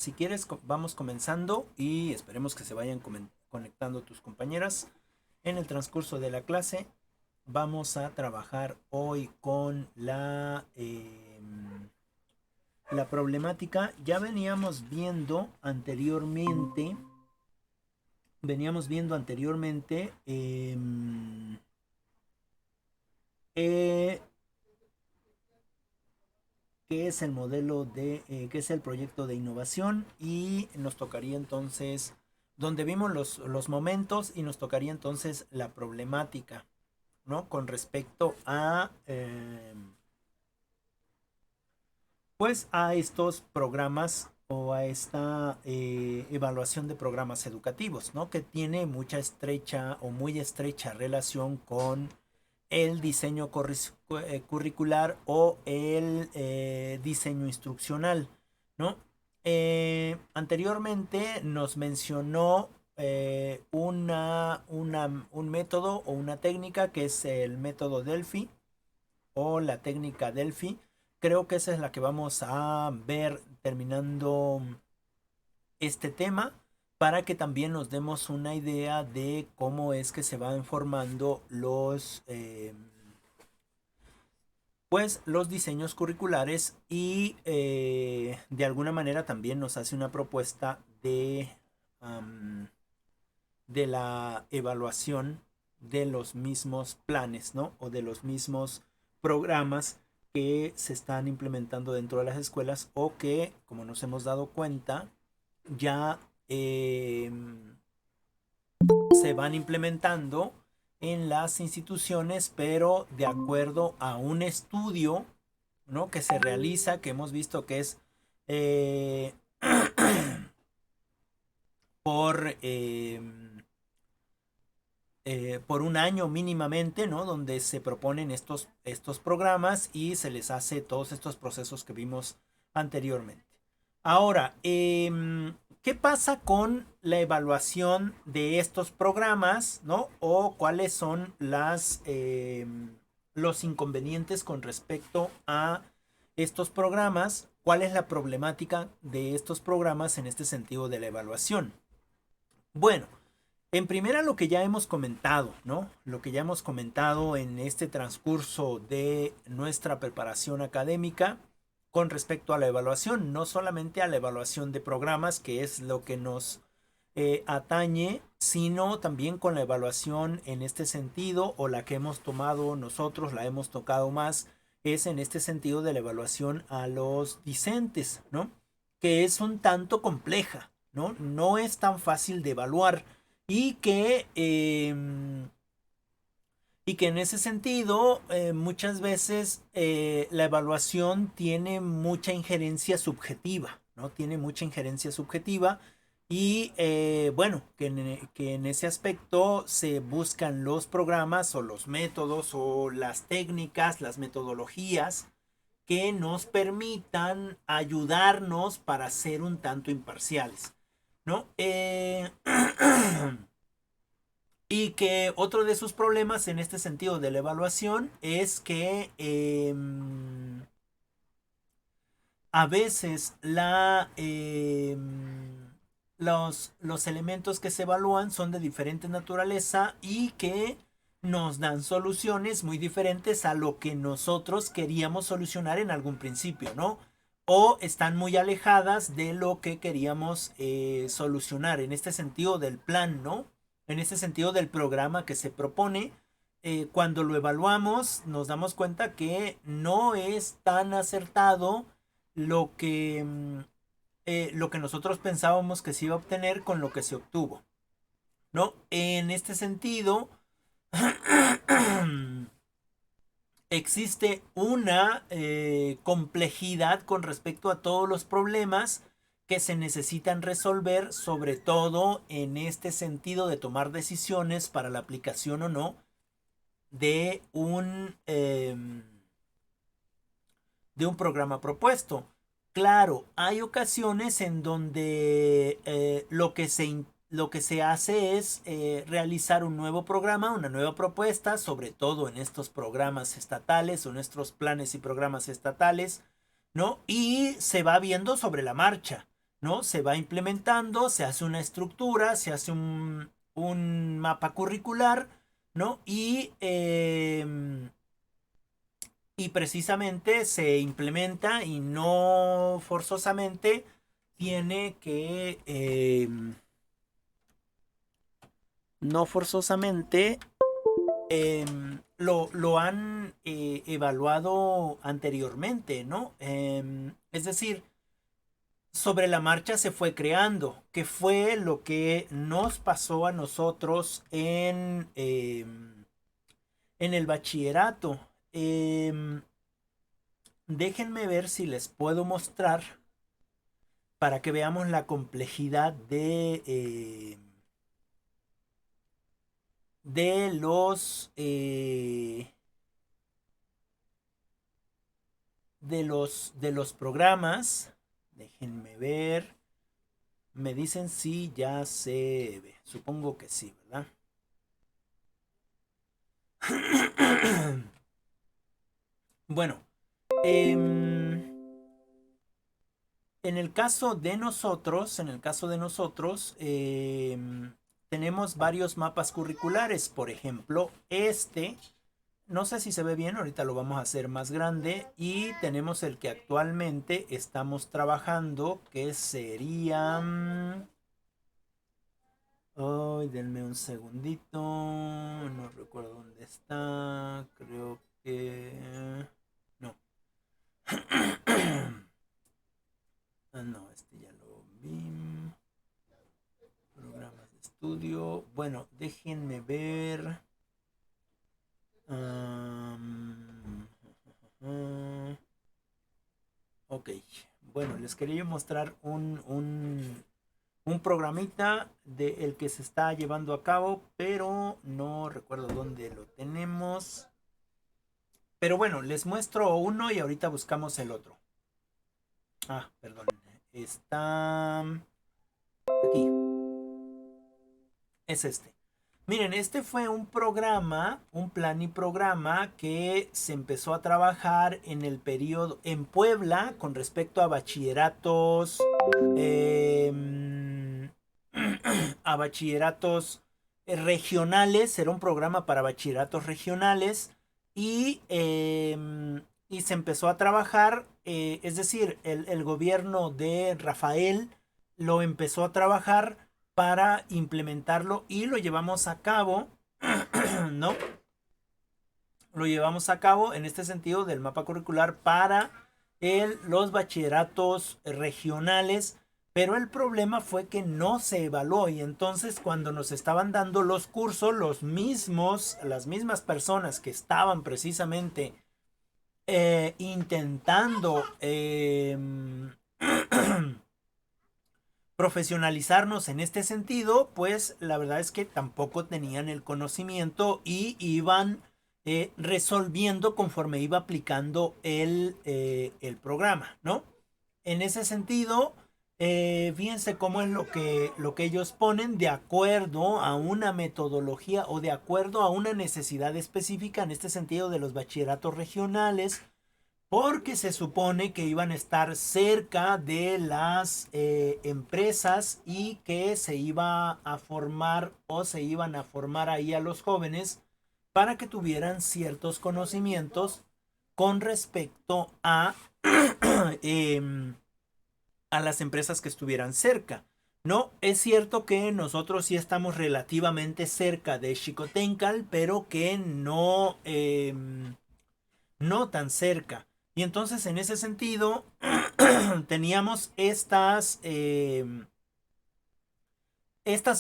si quieres, vamos comenzando y esperemos que se vayan conectando tus compañeras. En el transcurso de la clase vamos a trabajar hoy con la problemática. Ya veníamos viendo anteriormente eh, qué es el modelo qué es el proyecto de innovación y nos tocaría entonces, donde vimos los momentos y nos tocaría entonces la problemática, ¿no? Con respecto a, pues a estos programas o a esta evaluación de programas educativos, ¿no? Que tiene mucha estrecha o muy estrecha relación con el diseño curricular o el diseño instruccional, ¿no? Anteriormente nos mencionó un método o una técnica que es el método Delphi o la técnica Delphi. Creo que esa es la que vamos a ver terminando este tema para que también nos demos una idea de cómo es que se van formando pues los diseños curriculares y de alguna manera también nos hace una propuesta um, de la evaluación de los mismos planes, ¿no? O de los mismos programas que se están implementando dentro de las escuelas o que, como nos hemos dado cuenta, ya se van implementando en las instituciones, pero de acuerdo a un estudio, ¿no? Que se realiza, que hemos visto que es eh, por, eh, por un año mínimamente, ¿no? Donde se proponen estos programas y se les hace todos estos procesos que vimos anteriormente. Ahora, ¿qué pasa con la evaluación de estos programas, ¿no? O cuáles son los inconvenientes con respecto a estos programas? ¿Cuál es la problemática de estos programas en este sentido de la evaluación? Bueno, en primera lo que ya hemos comentado, ¿no? Lo que ya hemos comentado en este transcurso de nuestra preparación académica con respecto a la evaluación, no solamente a la evaluación de programas, que es lo que nos atañe, sino también con la evaluación en este sentido, o la que hemos tomado nosotros, la hemos tocado más, es en este sentido de la evaluación a los discentes, ¿no? Que es un tanto compleja, ¿no? No es tan fácil de evaluar y que en ese sentido muchas veces la evaluación tiene mucha injerencia subjetiva, ¿no? Tiene mucha injerencia subjetiva y bueno, que en ese aspecto se buscan los programas o los métodos o las técnicas, las metodologías que nos permitan ayudarnos para ser un tanto imparciales, ¿no? Y que otro de sus problemas en este sentido de la evaluación es que a veces los elementos que se evalúan son de diferente naturaleza y que nos dan soluciones muy diferentes a lo que nosotros queríamos solucionar en algún principio, ¿no? O están muy alejadas de lo que queríamos solucionar en este sentido del plan, ¿no? En este sentido del programa que se propone. Cuando lo evaluamos nos damos cuenta que no es tan acertado lo que nosotros pensábamos que se iba a obtener con lo que se obtuvo, ¿no? En este sentido, existe una complejidad con respecto a todos los problemas que se necesitan resolver, sobre todo en este sentido de tomar decisiones para la aplicación o no de un programa propuesto. Claro, hay ocasiones en donde lo que se hace es realizar un nuevo programa, una nueva propuesta, sobre todo en estos programas estatales o nuestros planes y programas estatales, ¿no? Y se va viendo sobre la marcha. ¿no? Se va implementando, se hace una estructura, se hace un mapa curricular, ¿no? Y precisamente se implementa y no forzosamente tiene que, no forzosamente lo han evaluado anteriormente, ¿no? Es decir, sobre la marcha se fue creando, que fue lo que nos pasó a nosotros en el bachillerato. Déjenme ver si les puedo mostrar para que veamos la complejidad de los programas. Déjenme ver. Me dicen si ya se ve. Supongo que sí, ¿verdad? Bueno, en el caso de nosotros, tenemos varios mapas curriculares. Por ejemplo, no sé si se ve bien, ahorita lo vamos a hacer más grande. Y tenemos el que actualmente estamos trabajando, que sería... Ay, denme un segundito. No recuerdo dónde está. Creo que... No. Ah, no, este ya lo vi. Programas de estudio. Bueno, déjenme ver. Um, ok. Bueno, les quería mostrar un programita del que se está llevando a cabo, pero no recuerdo dónde lo tenemos. Pero bueno, les muestro uno y ahorita buscamos el otro. Ah, perdón. Está aquí. Es este. Miren, este fue un programa, un plan y programa que se empezó a trabajar en el periodo en Puebla con respecto a bachilleratos, a bachilleratos regionales. Era un programa para bachilleratos regionales y, y se empezó a trabajar, es decir, el gobierno de Rafael lo empezó a trabajar para implementarlo y lo llevamos a cabo, ¿no? Lo llevamos a cabo en este sentido del mapa curricular para los bachilleratos regionales, pero el problema fue que no se evaluó y entonces cuando nos estaban dando los cursos, las mismas personas que estaban precisamente intentando profesionalizarnos en este sentido, pues la verdad es que tampoco tenían el conocimiento y iban resolviendo conforme iba aplicando el programa, ¿no? En ese sentido, fíjense cómo es lo que ellos ponen de acuerdo a una metodología o de acuerdo a una necesidad específica en este sentido de los bachilleratos regionales, porque se supone que iban a estar cerca de las empresas y que se iba a formar o se iban a formar ahí a los jóvenes para que tuvieran ciertos conocimientos con respecto a las empresas que estuvieran cerca. No, es cierto que nosotros sí estamos relativamente cerca de Xicoténcatl, pero que no tan cerca. Y entonces en ese sentido teníamos estas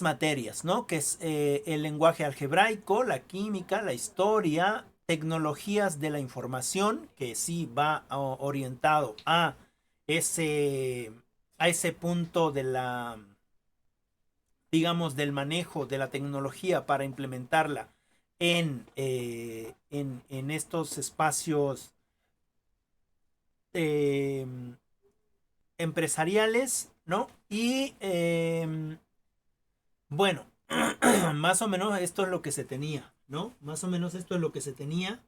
materias, ¿no? Que es el lenguaje algebraico, la química, la historia, tecnologías de la información, que sí va orientado ese, a ese punto de digamos, del manejo de la tecnología para implementarla en estos espacios eh, empresariales, ¿no? Y bueno, más o menos esto es lo que se tenía, ¿no? Más o menos esto es lo que se tenía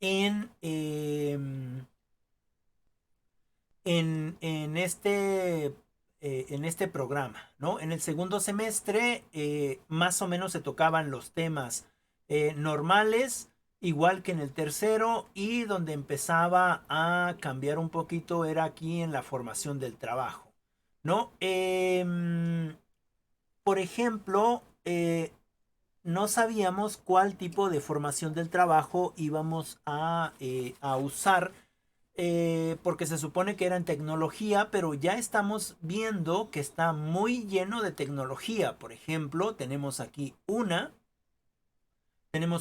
en, en en este programa, ¿no? En el segundo semestre más o menos se tocaban los temas normales, igual que en el tercero, y donde empezaba a cambiar un poquito era aquí en la formación del trabajo, ¿no? Por ejemplo, no sabíamos cuál tipo de formación del trabajo íbamos a usar, porque se supone que era en tecnología, pero ya estamos viendo que está muy lleno de tecnología. Por ejemplo, tenemos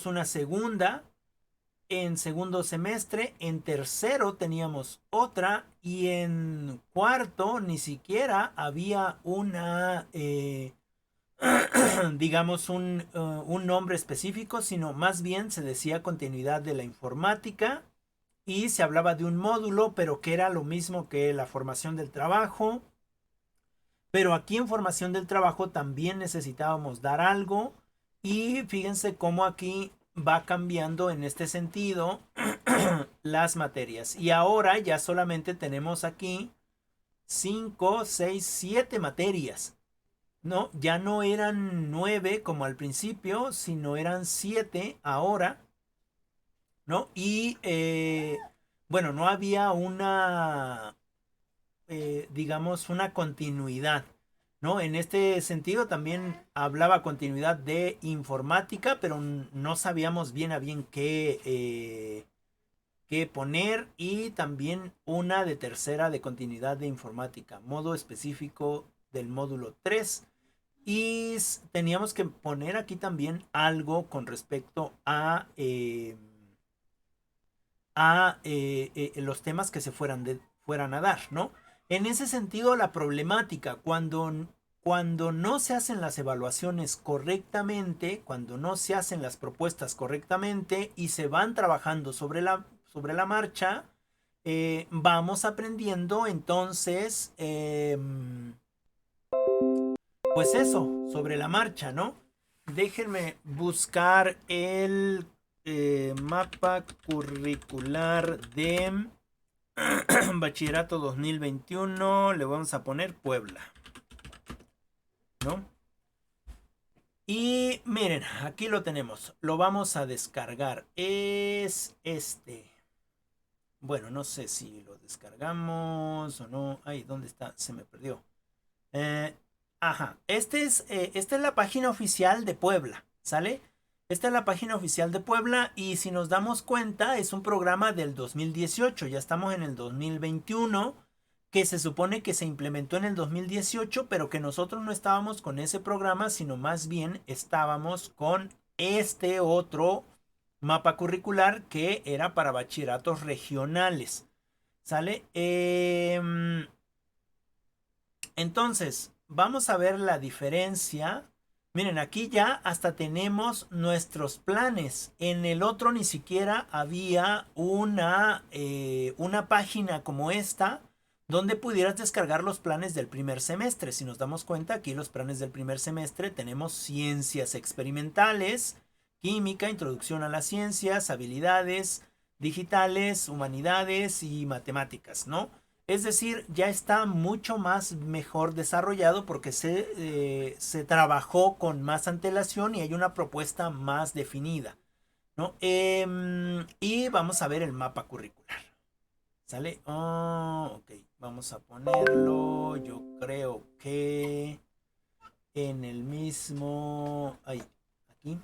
una segunda, en segundo semestre, en tercero teníamos otra y en cuarto ni siquiera había digamos, un nombre específico, sino más bien se decía continuidad de la informática y se hablaba de un módulo, pero que era lo mismo que la formación del trabajo. Pero aquí en formación del trabajo también necesitábamos dar algo y fíjense cómo aquí va cambiando en este sentido las materias. Y ahora ya solamente tenemos aquí 5, 6, 7 materias. No, ya no eran 9 como al principio, sino eran 7 ahora, ¿no? Y bueno, no había digamos, una continuidad, ¿no? En este sentido también hablaba continuidad de informática, pero no sabíamos bien a bien qué poner, y también una de tercera de continuidad de informática, modo específico del módulo 3. Y teníamos que poner aquí también algo con respecto a los temas que se fueran a dar, ¿no? En ese sentido, la problemática, cuando no se hacen las evaluaciones correctamente, cuando no se hacen las propuestas correctamente y se van trabajando sobre la marcha, vamos aprendiendo entonces, pues eso, sobre la marcha, ¿no? Déjenme buscar el mapa curricular de Bachillerato 2021. Le vamos a poner Puebla, ¿no? Y miren, aquí lo tenemos. Lo vamos a descargar. Es este. Bueno, no sé si lo descargamos o no. Ay, ¿dónde está? Se me perdió. Eh, ajá. Esta es la página oficial de Puebla, ¿sale? Esta es la página oficial de Puebla y si nos damos cuenta es un programa del 2018. Ya estamos en el 2021, que se supone que se implementó en el 2018, pero que nosotros no estábamos con ese programa, sino más bien estábamos con este otro mapa curricular que era para bachilleratos regionales, ¿sale? Entonces, vamos a ver la diferencia. Miren, aquí ya hasta tenemos nuestros planes. En el otro ni siquiera había una página como esta donde pudieras descargar los planes del primer semestre. Si nos damos cuenta, aquí los planes del primer semestre tenemos ciencias experimentales, química, introducción a las ciencias, habilidades digitales, humanidades y matemáticas, ¿no? Es decir, ya está mucho más mejor desarrollado porque se trabajó con más antelación y hay una propuesta más definida, ¿no? Y vamos a ver el mapa curricular. ¿Sale? Oh, ok, vamos a ponerlo. Yo creo que en el mismo. Ahí, aquí.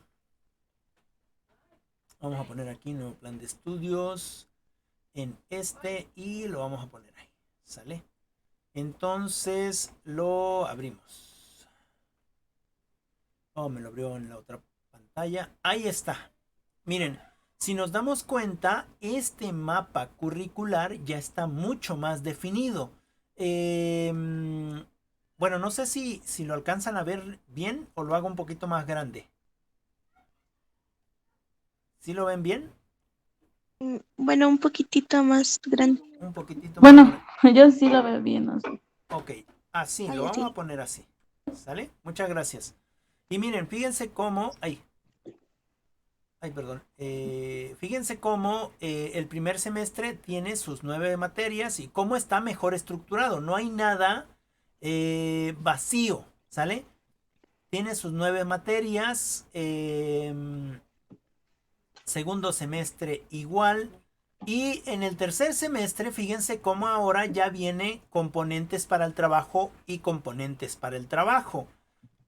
Vamos a poner aquí nuevo plan de estudios. En este y lo vamos a poner ahí. ¿Sale? Entonces lo abrimos. Oh, me lo abrió en la otra pantalla. Ahí está. Miren, si nos damos cuenta, este mapa curricular ya está mucho más definido. Eh, bueno, no sé si lo alcanzan a ver bien o lo hago un poquito más grande. ¿Sí lo ven bien? Bueno, un poquitito más grande. Un poquitito más Bueno, grande. yo sí lo veo bien así. Ok, así, Ay, lo vamos a así. poner así. ¿Sale? Muchas gracias. Y miren, fíjense cómo. Ay, perdón. Fíjense cómo el primer semestre tiene sus 9 materias y cómo está mejor estructurado. No hay nada vacío, ¿sale? Tiene sus 9 materias, segundo semestre igual. Y en el tercer semestre, fíjense cómo ahora ya viene componentes para el trabajo y componentes para el trabajo.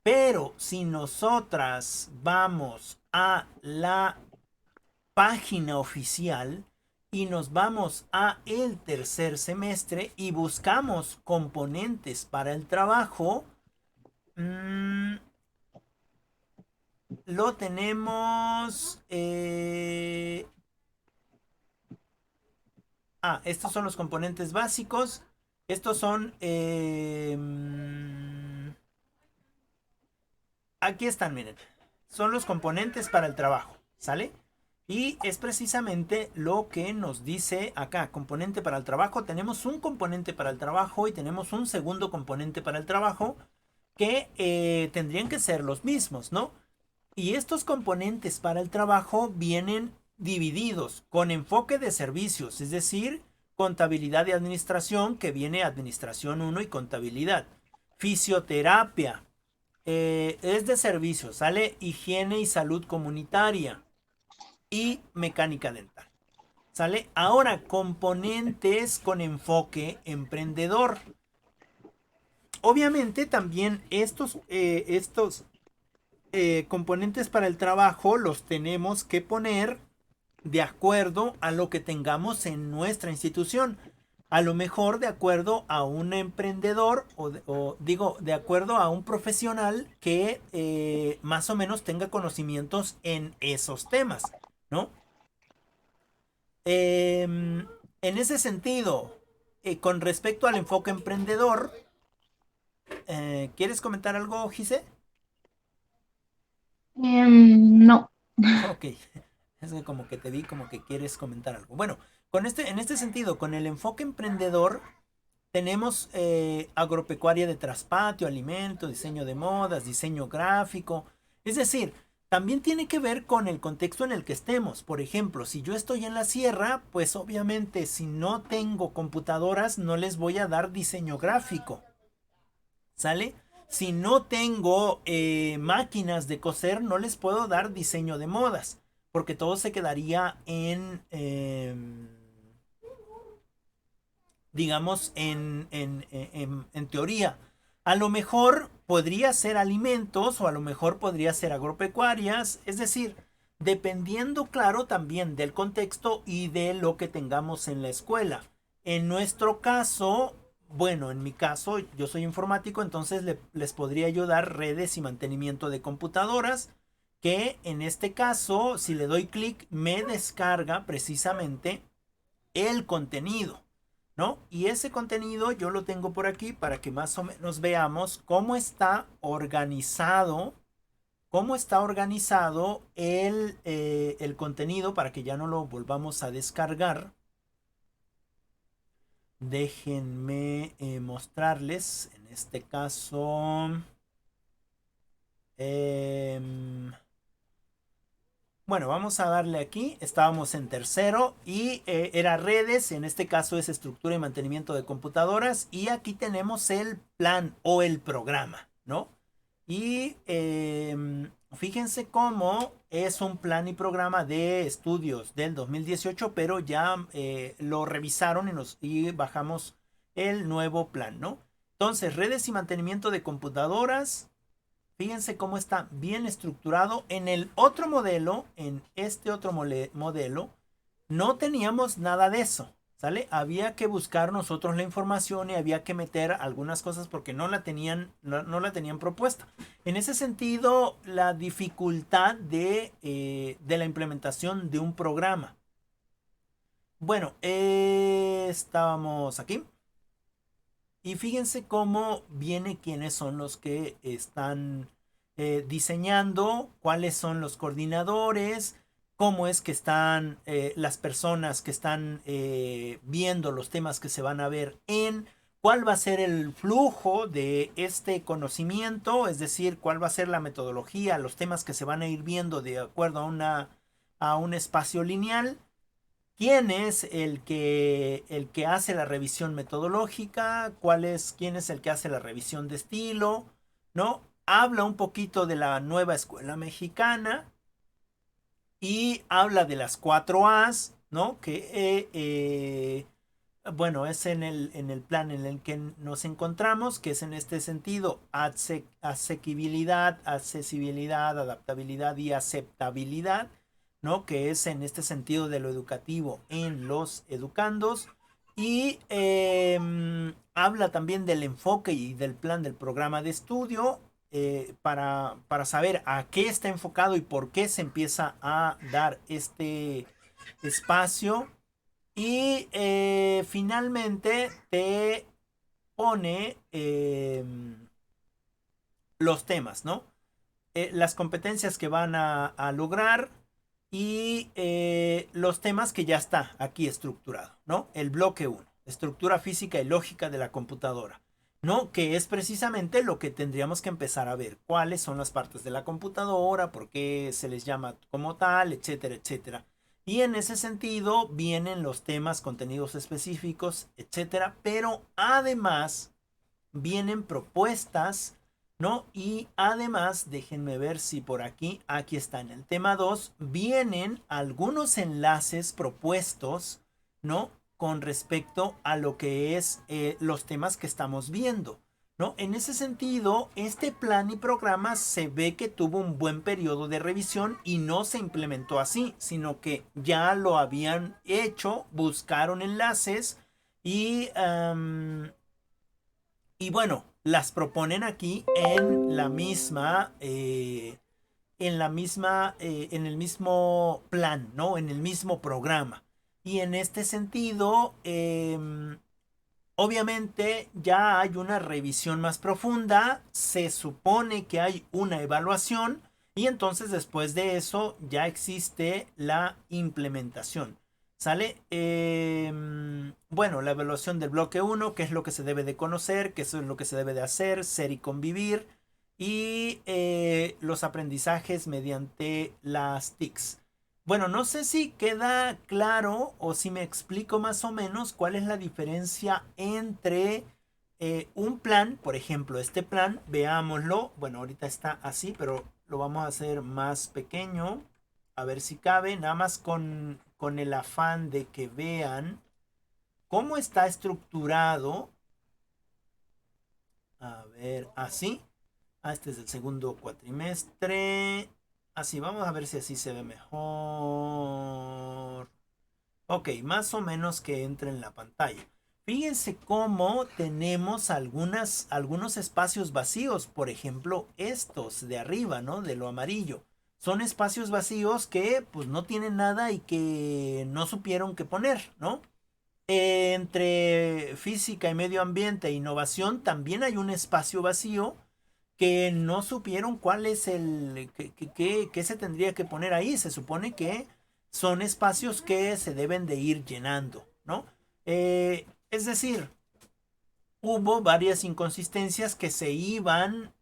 Pero si nosotras vamos a la página oficial y nos vamos a el tercer semestre y buscamos componentes para el trabajo, lo tenemos. Estos son los componentes básicos. Estos son. Aquí están, miren. Son los componentes para el trabajo. ¿Sale? Y es precisamente lo que nos dice acá. Componente para el trabajo. Tenemos un componente para el trabajo y tenemos un segundo componente para el trabajo. Que tendrían que ser los mismos, ¿no? Y estos componentes para el trabajo vienen divididos con enfoque de servicios, es decir, contabilidad y administración, que viene administración 1 y contabilidad. Fisioterapia, es de servicios, sale higiene y salud comunitaria y mecánica dental. ¿Sale? Ahora, componentes con enfoque emprendedor. Obviamente también estos componentes para el trabajo los tenemos que poner de acuerdo a lo que tengamos en nuestra institución. A lo mejor de acuerdo a un emprendedor digo, de acuerdo a un profesional que más o menos tenga conocimientos en esos temas, ¿no? En ese sentido, con respecto al enfoque emprendedor, ¿quieres comentar algo, Gise? No. Ok, es que como que te vi como que quieres comentar algo. Bueno, en este sentido, con el enfoque emprendedor, tenemos agropecuaria de traspatio, alimento, diseño de modas, diseño gráfico. Es decir, también tiene que ver con el contexto en el que estemos. Por ejemplo, si yo estoy en la sierra, pues obviamente si no tengo computadoras, no les voy a dar diseño gráfico. ¿Sale? Si no tengo máquinas de coser, no les puedo dar diseño de modas, porque todo se quedaría digamos, en teoría. A lo mejor podría ser alimentos o a lo mejor podría ser agropecuarias, es decir, dependiendo, claro, también del contexto y de lo que tengamos en la escuela. En nuestro caso, bueno, en mi caso, yo soy informático, entonces les podría ayudar redes y mantenimiento de computadoras, que en este caso, si le doy clic, me descarga precisamente el contenido, ¿no? Y ese contenido yo lo tengo por aquí para que más o menos veamos cómo está organizado el contenido para que ya no lo volvamos a descargar. Déjenme mostrarles, en este caso, bueno, vamos a darle aquí. Estábamos en tercero y era redes. En este caso es estructura y mantenimiento de computadoras. Y aquí tenemos el plan o el programa, ¿no? Y fíjense cómo es un plan y programa de estudios del 2018, pero ya lo revisaron y bajamos el nuevo plan, ¿no? Entonces, redes y mantenimiento de computadoras. Fíjense cómo está bien estructurado. En el otro modelo, en este otro modelo, no teníamos nada de eso. ¿Sale? Había que buscar nosotros la información y había que meter algunas cosas porque no la tenían propuesta. En ese sentido, la dificultad de la implementación de un programa. Bueno, estábamos aquí. Y fíjense cómo viene quiénes son los que están diseñando, cuáles son los coordinadores, cómo es que están las personas que están viendo los temas que se van a ver cuál va a ser el flujo de este conocimiento, es decir, cuál va a ser la metodología, los temas que se van a ir viendo de acuerdo a un espacio lineal. quién es el que hace la revisión metodológica, quién es el que hace la revisión de estilo, ¿no? Habla un poquito de la nueva escuela mexicana y habla de las 4 A's, ¿no? Bueno, es en el plan en el que nos encontramos, que es en este sentido, asequibilidad, accesibilidad, adaptabilidad y aceptabilidad, ¿no? Que es en este sentido de lo educativo en los educandos. Y habla también del enfoque y del plan del programa de estudio para saber a qué está enfocado y por qué se empieza a dar este espacio. Y finalmente te pone los temas, ¿no? Las competencias que van a lograr y los temas que ya está aquí estructurado, ¿no? El bloque 1, estructura física y lógica de la computadora, ¿no? Que es precisamente lo que tendríamos que empezar a ver, cuáles son las partes de la computadora, por qué se les llama como tal, etcétera, etcétera. Y en ese sentido vienen los temas, contenidos específicos, etcétera, pero además vienen propuestas, ¿no? Y además, déjenme ver si por aquí está en el tema 2 vienen algunos enlaces propuestos, ¿no? Con respecto a lo que es los temas que estamos viendo, ¿no? En ese sentido, este plan y programa se ve que tuvo un buen periodo de revisión y no se implementó así, sino que ya lo habían hecho, buscaron enlaces y y bueno, las proponen aquí en el mismo plan, ¿no? En el mismo programa. Y en este sentido, obviamente ya hay una revisión más profunda, se supone que hay una evaluación y entonces después de eso ya existe la implementación. ¿Sale? Bueno, la evaluación del bloque 1, qué es lo que se debe de conocer, qué es lo que se debe de hacer, ser y convivir, y los aprendizajes mediante las TICs. Bueno, no sé si queda claro o si me explico más o menos cuál es la diferencia entre un plan, por ejemplo, este plan, veámoslo. Bueno, ahorita está así, pero lo vamos a hacer más pequeño. A ver si cabe, nada más con el afán de que vean cómo está estructurado. A ver, así. Este es el segundo cuatrimestre. Así, vamos a ver si así se ve mejor. Ok, más o menos que entre en la pantalla. Fíjense cómo tenemos algunos espacios vacíos. Por ejemplo, estos de arriba, ¿no? De lo amarillo. Son espacios vacíos que pues no tienen nada y que no supieron qué poner, ¿no? Entre física y medio ambiente e innovación también hay un espacio vacío que no supieron cuál es qué se tendría que poner ahí. Se supone que son espacios que se deben de ir llenando, ¿no? Es decir, hubo varias inconsistencias que se iban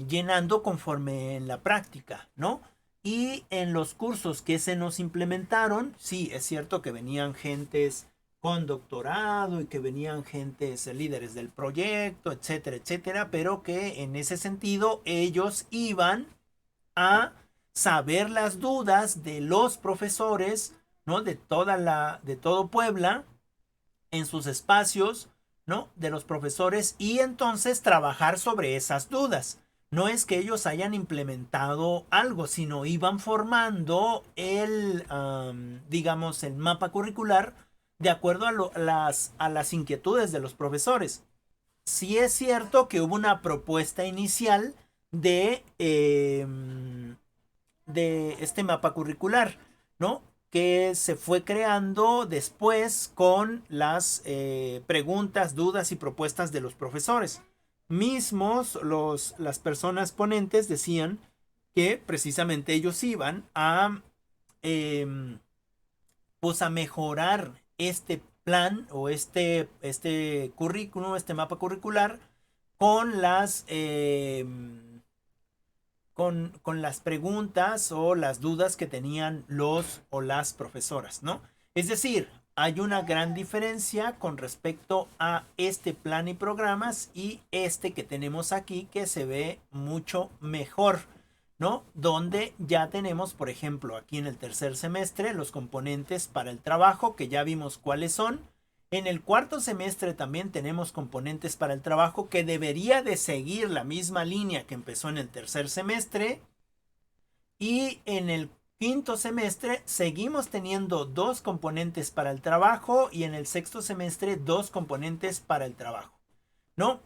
llenando conforme en la práctica, ¿no? Y en los cursos que se nos implementaron, sí, es cierto que venían gentes con doctorado y que venían gentes líderes del proyecto, etcétera, etcétera, pero que en ese sentido ellos iban a saber las dudas de los profesores, ¿no? De todo Puebla en sus espacios, ¿no? De los profesores y entonces trabajar sobre esas dudas. No es que ellos hayan implementado algo, sino iban formando digamos, el mapa curricular de acuerdo a las inquietudes de los profesores. Sí es cierto que hubo una propuesta inicial de este mapa curricular, ¿no? Que se fue creando después con las preguntas, dudas y propuestas de los profesores. Mismos las personas ponentes decían que precisamente ellos iban eh, pues a mejorar este plan o este currículum, este mapa curricular con con las preguntas o las dudas que tenían los o las profesoras, ¿no? Es decir, hay una gran diferencia con respecto a este plan y programas y este que tenemos aquí que se ve mucho mejor, ¿no? Donde ya tenemos, por ejemplo, aquí en el tercer semestre los componentes para el trabajo que ya vimos cuáles son. En el cuarto semestre también tenemos componentes para el trabajo que debería de seguir la misma línea que empezó en el tercer semestre. Y en el quinto semestre seguimos teniendo dos componentes para el trabajo y en el sexto semestre dos componentes para el trabajo, ¿no?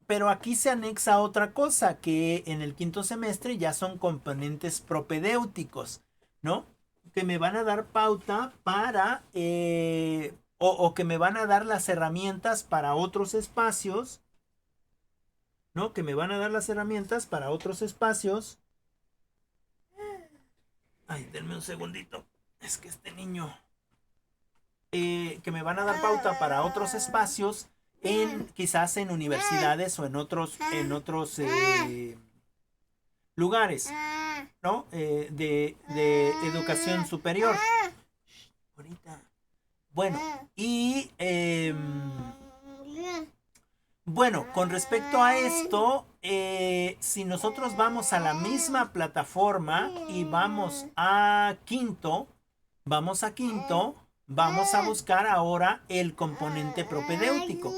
Pero aquí se anexa otra cosa que en el quinto semestre ya son componentes propedéuticos, ¿no? Que me van a dar pauta para, o que me van a dar las herramientas para otros espacios, ¿no? Que me van a dar las herramientas para otros espacios. Ay, denme un segundito. Es que este niño. Que me van a dar pauta para otros espacios quizás en universidades o en otros lugares, ¿no? De educación superior. Ahorita. Bueno, y bueno, con respecto a esto, si nosotros vamos a la misma plataforma y vamos a quinto, vamos a buscar ahora el componente propedéutico.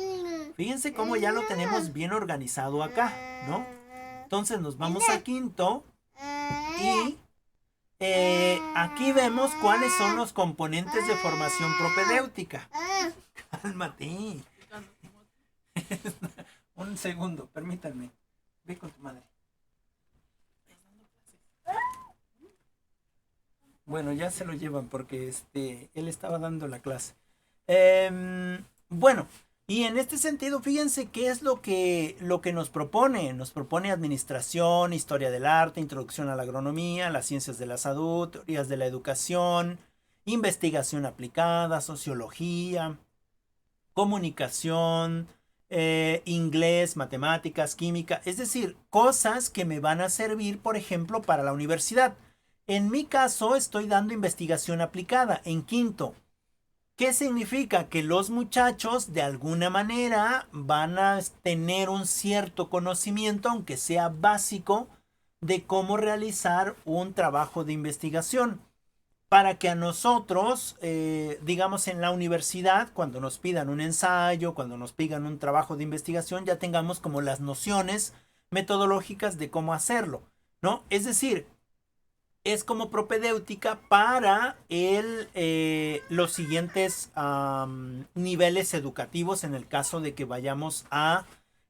Fíjense cómo ya lo tenemos bien organizado acá, ¿no? Entonces nos vamos a quinto y aquí vemos cuáles son los componentes de formación propedéutica. Cálmate. Un segundo, permítanme. Ve con tu madre. Bueno, ya se lo llevan porque él estaba dando la clase. Bueno, y en este sentido, fíjense qué es lo que nos propone. Nos propone administración, historia del arte, introducción a la agronomía, las ciencias de la salud, teorías de la educación, investigación aplicada, sociología, comunicación, inglés, matemáticas, química, es decir, cosas que me van a servir, por ejemplo, para la universidad. En mi caso, estoy dando investigación aplicada en quinto. ¿Qué significa? Que los muchachos de alguna manera van a tener un cierto conocimiento, aunque sea básico, de cómo realizar un trabajo de investigación. Para que a nosotros, digamos en la universidad, cuando nos pidan un ensayo, cuando nos pidan un trabajo de investigación, ya tengamos como las nociones metodológicas de cómo hacerlo, ¿no? Es decir, es como propedéutica para los siguientes niveles educativos en el caso de que vayamos a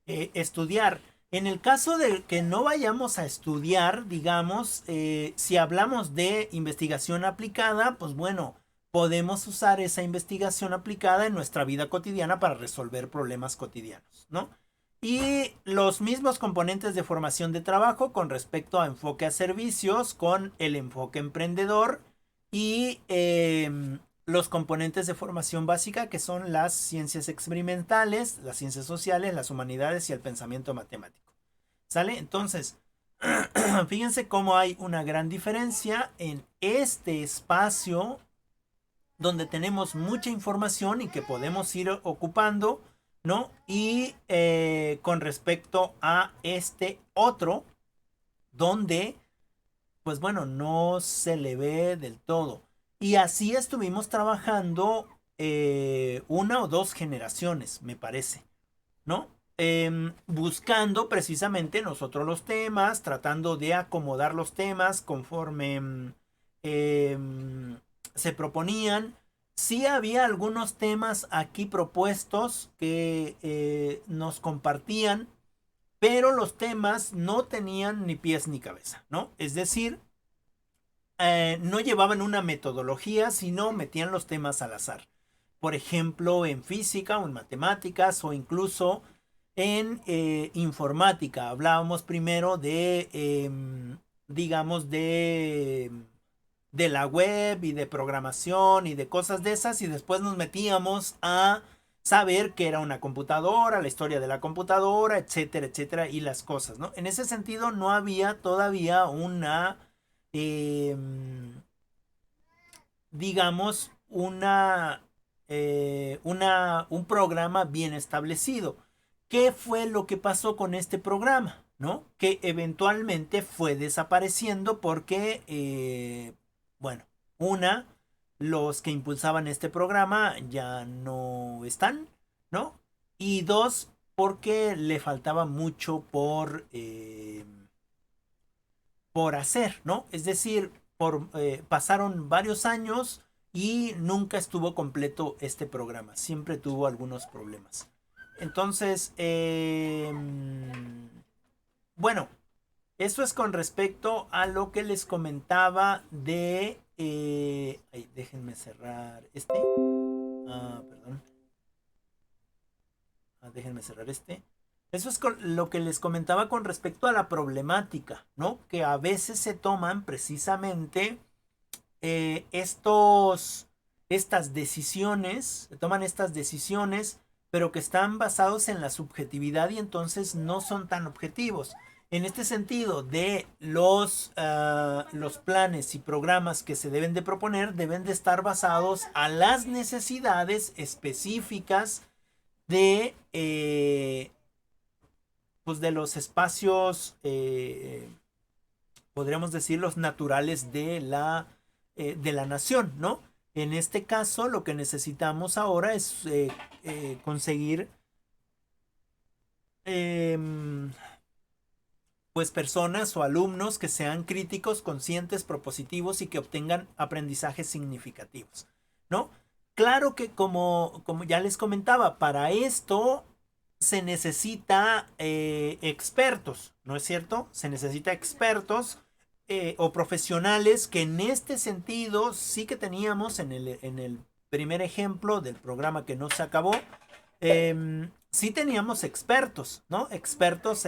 estudiar. En el caso de que no vayamos a estudiar, digamos, si hablamos de investigación aplicada, pues bueno, podemos usar esa investigación aplicada en nuestra vida cotidiana para resolver problemas cotidianos, ¿no? Y los mismos componentes de formación de trabajo con respecto a enfoque a servicios, con el enfoque emprendedor y los componentes de formación básica que son las ciencias experimentales, las ciencias sociales, las humanidades y el pensamiento matemático. ¿Sale? Entonces, fíjense cómo hay una gran diferencia en este espacio donde tenemos mucha información y que podemos ir ocupando, ¿no? Y con respecto a este otro, donde, pues bueno, no se le ve del todo. Y así estuvimos trabajando una o dos generaciones, me parece, ¿no? Buscando precisamente nosotros los temas, tratando de acomodar los temas conforme se proponían. Sí había algunos temas aquí propuestos que nos compartían, pero los temas no tenían ni pies ni cabeza, ¿no? Es decir, no llevaban una metodología, sino metían los temas al azar. Por ejemplo, en física o en matemáticas o incluso en informática. Hablábamos primero de, digamos, de la web y de programación y de cosas de esas y después nos metíamos a saber qué era una computadora, la historia de la computadora, etcétera, etcétera, y las cosas, ¿no? En ese sentido no había todavía eh, digamos, un programa bien establecido. ¿Qué fue lo que pasó con este programa? ¿No? Que eventualmente fue desapareciendo porque, bueno, una, los que impulsaban este programa ya no están, ¿no? Y dos, porque le faltaba mucho por hacer, ¿no? Es decir, pasaron varios años y nunca estuvo completo este programa, siempre tuvo algunos problemas. Entonces, bueno, eso es con respecto a lo que les comentaba de... ay, déjenme cerrar este. Perdón. Déjenme cerrar este. Eso es lo que les comentaba con respecto a la problemática, ¿no? Que a veces se toman precisamente estas decisiones, se toman estas decisiones, pero que están basados en la subjetividad y entonces no son tan objetivos. En este sentido, de los planes y programas que se deben de proponer deben de estar basados a las necesidades específicas de pues de los espacios, podríamos decir, los naturales de la nación, ¿no? En este caso, lo que necesitamos ahora es conseguir eh, pues personas o alumnos que sean críticos, conscientes, propositivos y que obtengan aprendizajes significativos, ¿no? Claro que como ya les comentaba, para esto se necesita expertos, ¿no es cierto? Se necesita expertos o profesionales que en este sentido sí que teníamos en el primer ejemplo del programa que no se acabó. Sí teníamos expertos, ¿no? Expertos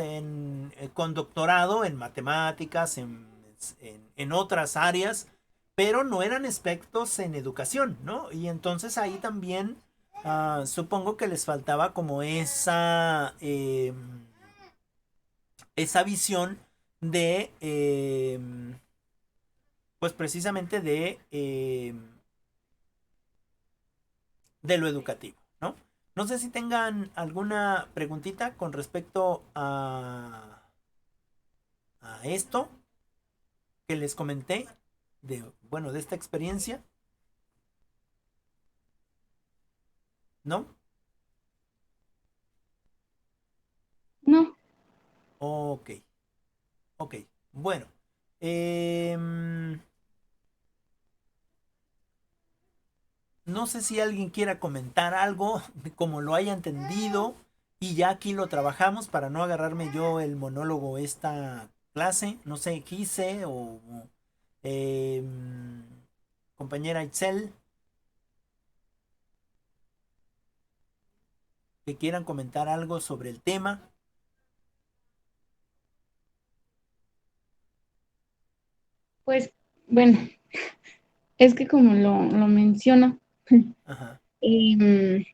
con doctorado en matemáticas, en otras áreas, pero no eran expertos en educación, ¿no? Y entonces ahí también supongo que les faltaba como esa visión pues precisamente de lo educativo, ¿no? No sé si tengan alguna preguntita con respecto a esto que les comenté, bueno, de esta experiencia, ¿no? No, Ok, ok. Bueno, em, no sé si alguien quiera comentar algo de cómo lo haya entendido y ya aquí lo trabajamos para no agarrarme yo el monólogo esta clase. No sé, quise o em, compañera Itzel, que quieran comentar algo sobre el tema. pues bueno, es que como lo menciono, Ajá, em,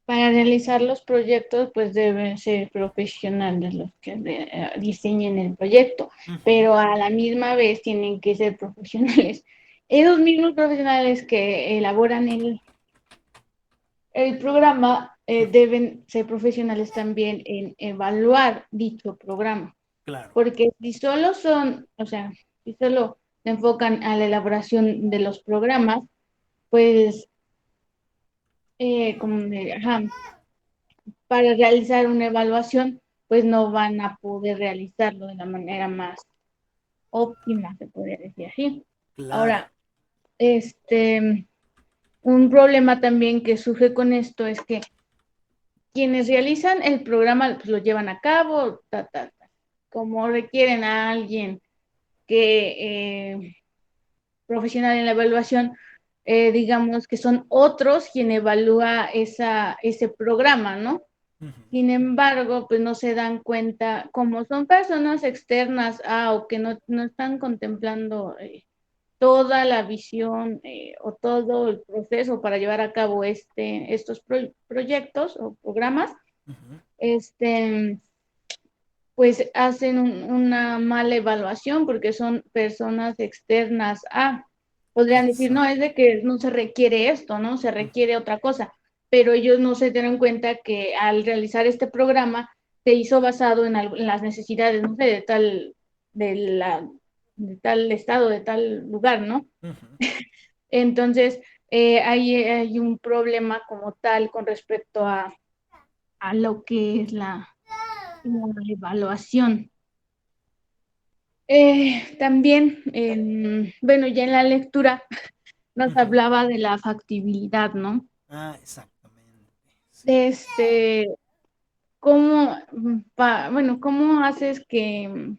para realizar los proyectos, pues deben ser profesionales los que diseñen el proyecto, ujú, pero a la misma vez tienen que ser profesionales. Esos mismos profesionales que elaboran el programa ujú, deben ser profesionales también en evaluar dicho programa, claro, porque si solo son, o sea, si solo se enfocan a la elaboración de los programas, pues, ajá, para realizar una evaluación, pues no van a poder realizarlo de la manera más óptima, se podría decir así. claro. Ahora, un problema también que surge con esto es que quienes realizan el programa pues, lo llevan a cabo, como requieren a alguien que profesional en la evaluación, digamos que son otros quien evalúa ese programa, ¿no? Ujú, Sin embargo, pues no se dan cuenta, como son personas externas o que no están contemplando toda la visión o todo el proceso para llevar a cabo estos proyectos o programas, Ujú. pues hacen una mala evaluación porque son personas externas a, podrían decir, no, es Exacto. de que no se requiere esto, ¿no? Se Ujú. requiere otra cosa, pero ellos no se dieron cuenta que al realizar este programa se hizo basado en las necesidades, no sé, de la, de tal estado, de tal lugar, ¿no? Ujú. Entonces, hay un problema como tal con respecto a lo que es la evaluación. También, bueno, ya en la lectura nos Ujú. hablaba de la factibilidad, ¿no? Ah, exactamente. Sí. Este, ¿cómo, bueno, cómo haces qué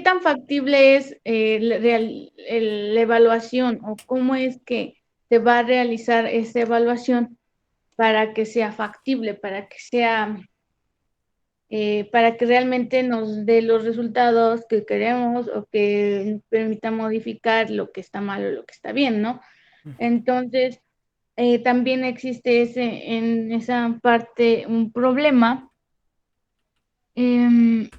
tan factible es la evaluación o cómo es que se va a realizar esa evaluación para que sea factible, para que realmente nos dé los resultados que queremos o que permita modificar lo que está mal o lo que está bien, ¿no? Ujú. Entonces, también existe en esa parte un problema em,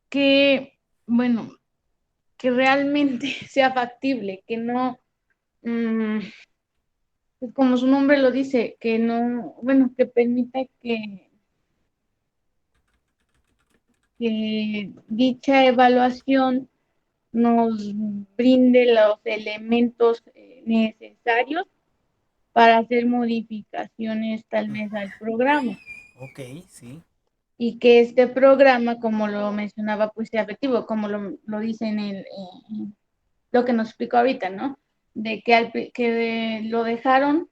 que, bueno, que realmente sea factible, que no, mm, pues como su nombre lo dice, que no, bueno, que permita que dicha evaluación nos brinde los elementos necesarios para hacer modificaciones tal vez al programa Ok, sí. y que este programa, como lo mencionaba, pues sea efectivo, como lo dice lo que nos explicó ahorita, ¿no? De que lo dejaron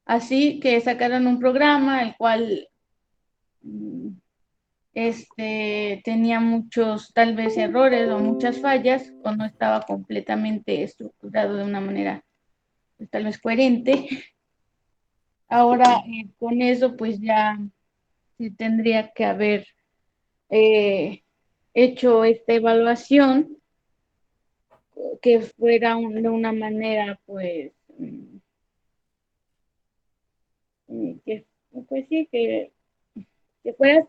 así, que sacaron un programa el cual mm, tenía muchos tal vez errores o muchas fallas o no estaba completamente estructurado de una manera pues, tal vez coherente. Ahora con eso pues ya sí tendría que haber eh, hecho esta evaluación que fuera de una manera pues que pues sí que fuera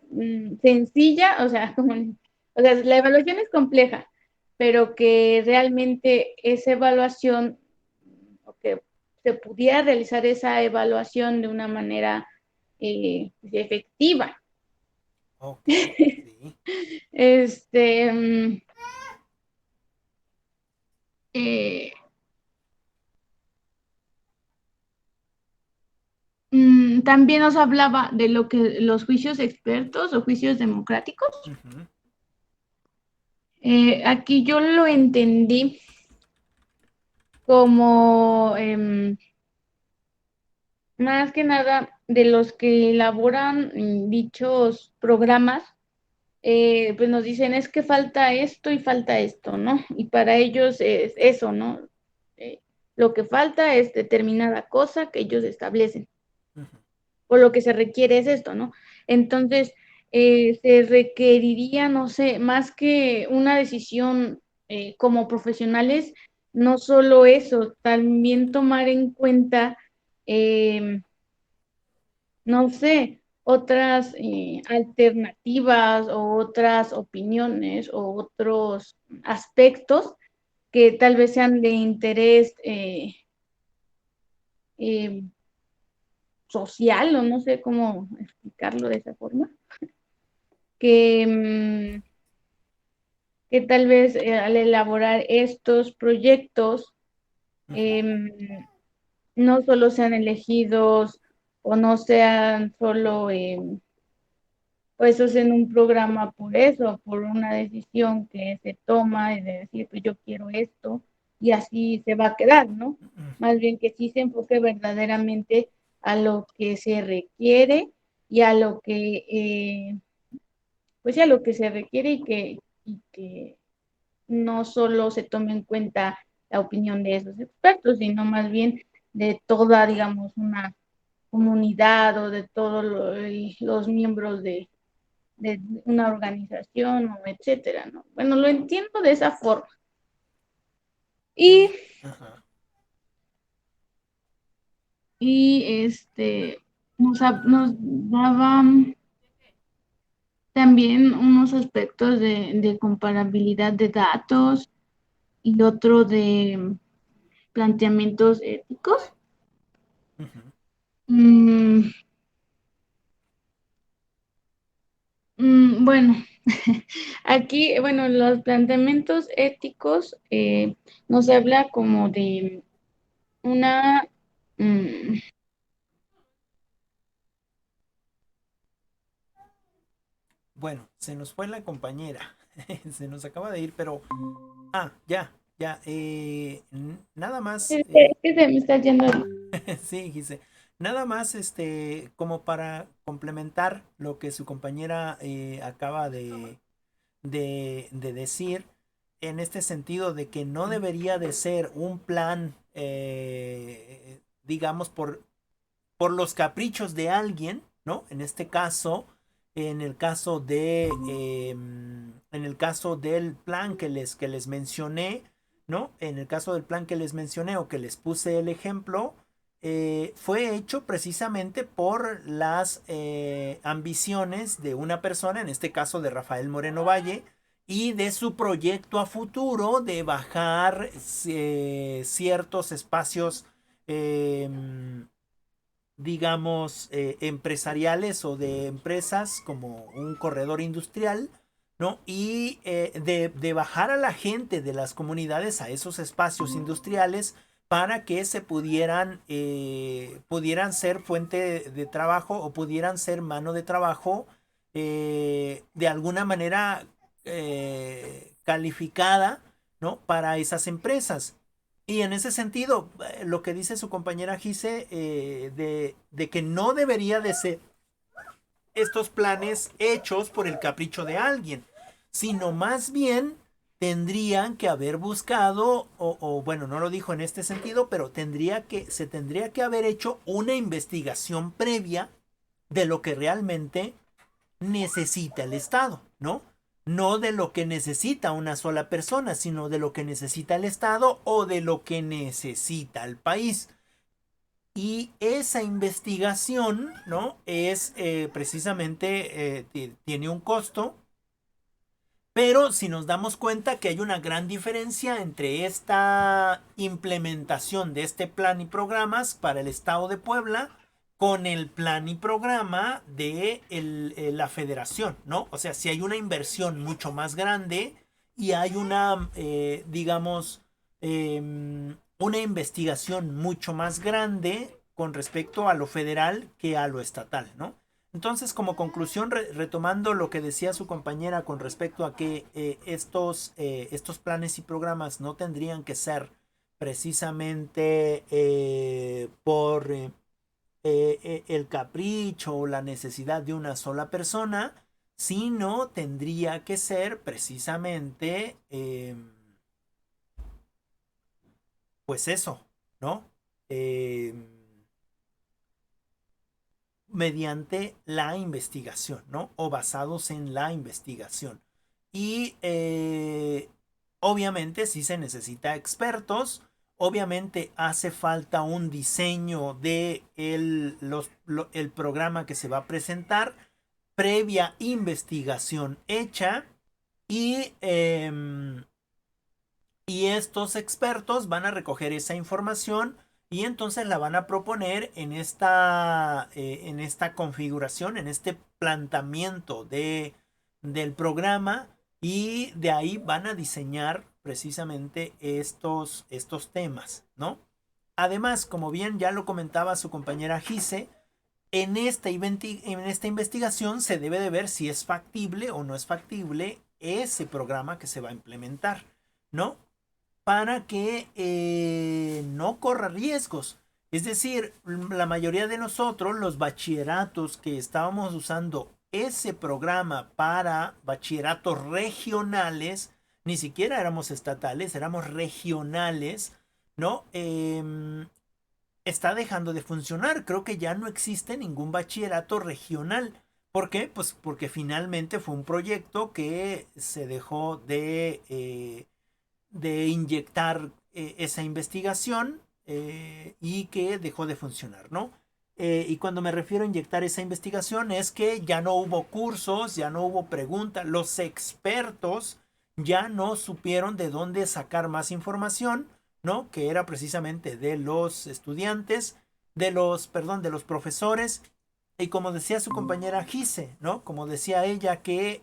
sencilla, o sea, o sea, la evaluación es compleja, pero que realmente esa evaluación, o que se pudiera realizar esa evaluación de una manera efectiva. Ok, sí. Este, mm, eh, también nos hablaba de lo que los juicios expertos o juicios democráticos. Ujú. Aquí yo lo entendí como más que nada de los que elaboran dichos programas, pues nos dicen es que falta esto y falta esto, ¿no? Y para ellos es eso, ¿no? Eh, lo que falta es determinada cosa que ellos establecen, Ujú. o lo que se requiere es esto, ¿no? Entonces, se requeriría, no sé, más que una decisión como profesionales, no solo eso, también tomar en cuenta no sé, otras alternativas o otras opiniones o otros aspectos que tal vez sean de interés eh, social o no sé cómo explicarlo de esa forma, que, que tal vez al elaborar estos proyectos Ujú. eh, no solo sean elegidos o no sean solo pues eso es en un programa por eso, por una decisión que se toma y de decir, pues yo quiero esto y así se va a quedar, ¿no? Ujú. Más bien que sí se enfoque verdaderamente a lo que se requiere y a lo que, pues sí, a lo que se requiere y que no solo se tome en cuenta la opinión de esos expertos, sino más bien de toda, digamos, una comunidad o de todos los miembros de una organización o etcétera, ¿no? Bueno, lo entiendo de esa forma. Y, Ajá. nos daban también unos aspectos de comparabilidad de datos y otro de planteamientos éticos. Ujú. Mm, bueno, aquí, bueno, los planteamientos éticos nos habla como de una, mm, Bueno, se nos fue la compañera. Se nos acaba de ir, pero... Ah, ya, ya. Nada más. ¿qué se me está yendo? Sí, Gise. Nada más, como para complementar lo que su compañera acaba de decir, en este sentido de que no debería de ser un plan, digamos, por los caprichos de alguien, ¿no? En este caso, en el caso del plan que les mencioné, ¿no? En el caso del plan que les mencioné o que les puse el ejemplo, fue hecho precisamente por las ambiciones de una persona, en este caso de Rafael Moreno Valle, y de su proyecto a futuro de bajar ciertos espacios eh, digamos, empresariales o de empresas como un corredor industrial, ¿no? Y de bajar a la gente de las comunidades a esos espacios industriales para que se pudieran ser fuente de trabajo o pudieran ser mano de trabajo de alguna manera calificada, ¿no? Para esas empresas. Y en ese sentido, lo que dice su compañera Gise, de que no debería de ser estos planes hechos por el capricho de alguien, sino más bien tendrían que haber buscado, bueno, no lo dijo en este sentido, pero se tendría que haber hecho una investigación previa de lo que realmente necesita el Estado, ¿no? No de lo que necesita una sola persona, sino de lo que necesita el Estado o de lo que necesita el país. Y esa investigación, ¿no? Es precisamente, tiene un costo, pero si nos damos cuenta que hay una gran diferencia entre esta implementación de este plan y programas para el Estado de Puebla con el plan y programa de la federación, ¿no? O sea, si hay una inversión mucho más grande y hay una, digamos, una investigación mucho más grande con respecto a lo federal que a lo estatal, ¿no? Entonces, como conclusión, retomando lo que decía su compañera con respecto a que estos planes y programas no tendrían que ser precisamente por el capricho o la necesidad de una sola persona, sino tendría que ser precisamente, pues eso, ¿no? Eh, mediante la investigación, ¿no? O basados en la investigación. Y obviamente sí se necesita expertos, obviamente hace falta un diseño de el programa que se va a presentar, previa investigación hecha y y estos expertos van a recoger esa información y entonces la van a proponer en esta configuración, en este planteamiento del programa y de ahí van a diseñar precisamente estos temas, ¿no? Además, como bien ya lo comentaba su compañera Gise, en esta investigación se debe de ver si es factible o no es factible ese programa que se va a implementar, ¿no? Para que no corra riesgos. Es decir, la mayoría de nosotros, los bachilleratos que estábamos usando ese programa para bachilleratos regionales, ni siquiera éramos estatales, éramos regionales, ¿no? Está dejando de funcionar. Creo que ya no existe ningún bachillerato regional. ¿Por qué? Pues porque finalmente fue un proyecto que se dejó de inyectar esa investigación y que dejó de funcionar, ¿no? Y cuando me refiero a inyectar esa investigación es que ya no hubo cursos, ya no hubo preguntas, los expertos ya no supieron de dónde sacar más información, ¿no? Que era precisamente de los estudiantes, perdón, de los profesores. Y como decía su compañera Gise, ¿no? Como decía ella, que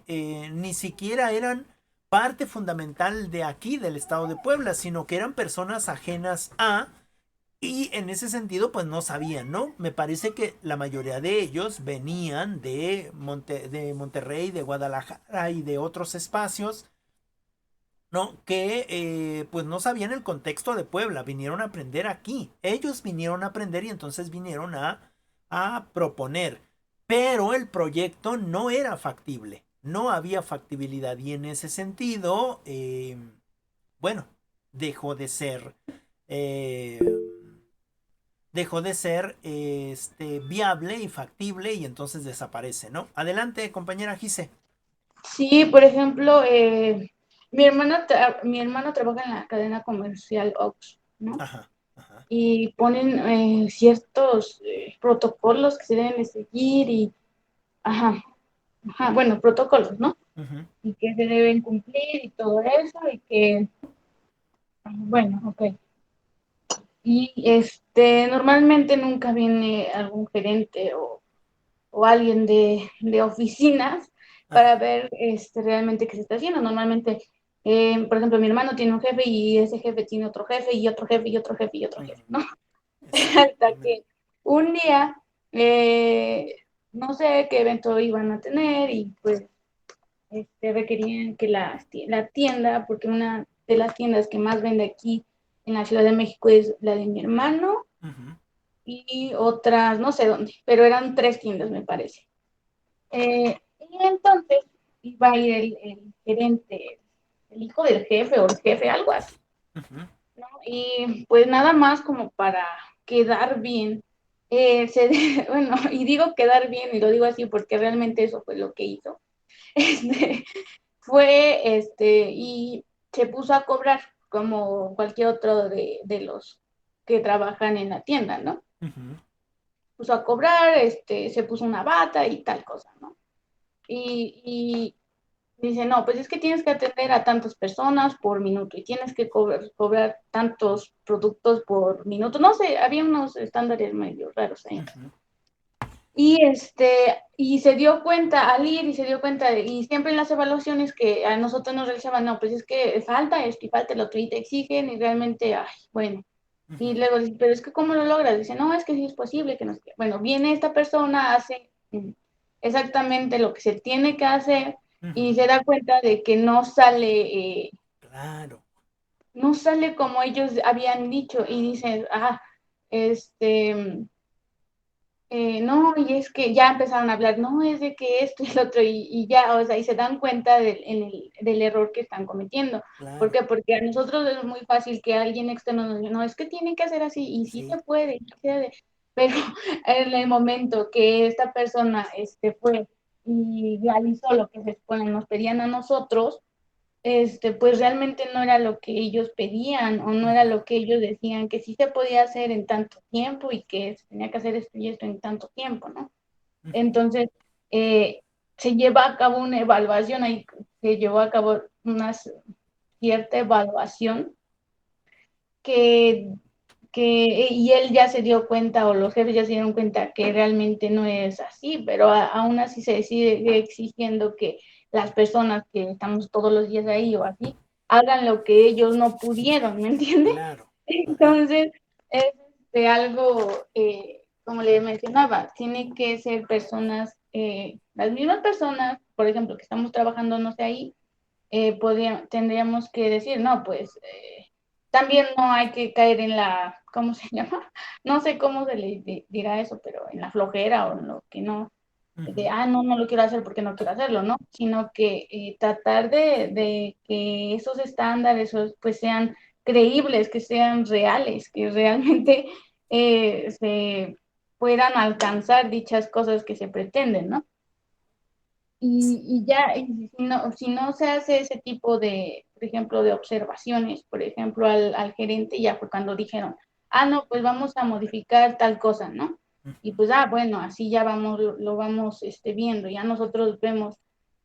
ni siquiera eran parte fundamental de aquí, del estado de Puebla, sino que eran personas ajenas a, y en ese sentido, pues no sabían, ¿no? Me parece que la mayoría de ellos venían de Monterrey, de Guadalajara y de otros espacios, ¿no? Que pues no sabían el contexto de Puebla, vinieron a aprender aquí. Ellos vinieron a aprender y entonces vinieron a proponer. Pero el proyecto no era factible, no había factibilidad y en ese sentido, bueno, dejó de ser, eh, dejó de ser viable y factible y entonces desaparece, ¿no? Adelante, compañera Gise. Sí, por ejemplo, mi hermano trabaja en la cadena comercial Ox, ¿no? Ajá, ajá. Y ponen ciertos protocolos que se deben de seguir y, ajá, ajá, bueno, protocolos, ¿no? Uh-huh. Y que se deben cumplir y todo eso y que, bueno, ok. Y normalmente nunca viene algún gerente o alguien de oficinas para Ajá. ver realmente qué se está haciendo. Normalmente, por ejemplo, mi hermano tiene un jefe y ese jefe tiene otro jefe y otro jefe y otro jefe y otro jefe, Uh-huh. ¿no? Hasta Exactamente. que un día, eh, no sé qué evento iban a tener y pues requerían que la tienda, porque una de las tiendas que más vende aquí en la Ciudad de México es la de mi hermano Uh-huh. y otras, no sé dónde, pero eran 3 tiendas, me parece. Y entonces iba a ir el gerente, el hijo del jefe o el jefe, algo así, Uh-huh. ¿no? Y pues nada más como para quedar bien. Bueno, y digo quedar bien, y lo digo así porque realmente eso fue lo que hizo. Este, y se puso a cobrar como cualquier otro de los que trabajan en la tienda, ¿no? Uh-huh. Puso a cobrar, se puso una bata y tal cosa, ¿no? Y dice, no, pues es que tienes que atender a tantas personas por minuto y tienes que cobrar tantos productos por minuto. No sé, había unos estándares medio raros ahí. Uh-huh. Y se dio cuenta al ir y se dio cuenta, y siempre en las evaluaciones que a nosotros nos realizaban, no, pues es que falta esto y falta lo otro y te exigen y realmente, ay, bueno. Y Uh-huh. luego dice, pero es que ¿cómo lo logras? Dice, no, es que sí es posible, que no sé qué. Bueno, viene esta persona, hace exactamente lo que se tiene que hacer y Uh-huh. se da cuenta de que Claro. no sale como ellos habían dicho y dice, este, no, y es que ya empezaron a hablar, no, es de que esto y el otro, y ya, o sea, y se dan cuenta del error que están cometiendo. ¿Por Claro. qué? Porque a nosotros es muy fácil que alguien externo nos diga, no, es que tiene que hacer así, y sí Sí. se puede, sí se puede. Pero en el momento que esta persona fue y realizó lo que se supone nos pedían a nosotros, pues realmente no era lo que ellos pedían o no era Uh-huh. lo que ellos decían que sí se podía hacer en tanto tiempo y que se tenía que hacer esto y esto en tanto tiempo, ¿no? Uh-huh. Entonces, eh, se lleva a cabo una evaluación, ahí se llevó a cabo una cierta evaluación que, y él ya se dio cuenta o los jefes ya se dieron cuenta que realmente no es así, pero aún así se sigue exigiendo que las personas que estamos todos los días ahí o así hagan lo que ellos no pudieron, ¿me entiendes? Claro. Ajá. Entonces, es algo, como le mencionaba, tiene que ser personas, las mismas personas, por ejemplo, que estamos trabajando, no sé, ahí, tendríamos que decir, no, pues también no hay que caer en la, ¿cómo se llama? No sé cómo se le dirá eso, pero en la flojera o en lo que no, Uh-huh. no, no lo quiero hacer porque no quiero hacerlo, ¿no? Sino que tratar de que esos estándares pues sean creíbles, que sean reales, que realmente se puedan alcanzar dichas cosas que se pretenden, ¿no? y ya, si no se hace ese tipo de, por ejemplo, de observaciones, por ejemplo, al gerente, ya fue cuando dijeron, ah, no, pues vamos a modificar tal cosa, ¿no? Y pues, ah, bueno, así ya vamos, lo vamos viendo, ya nosotros vemos,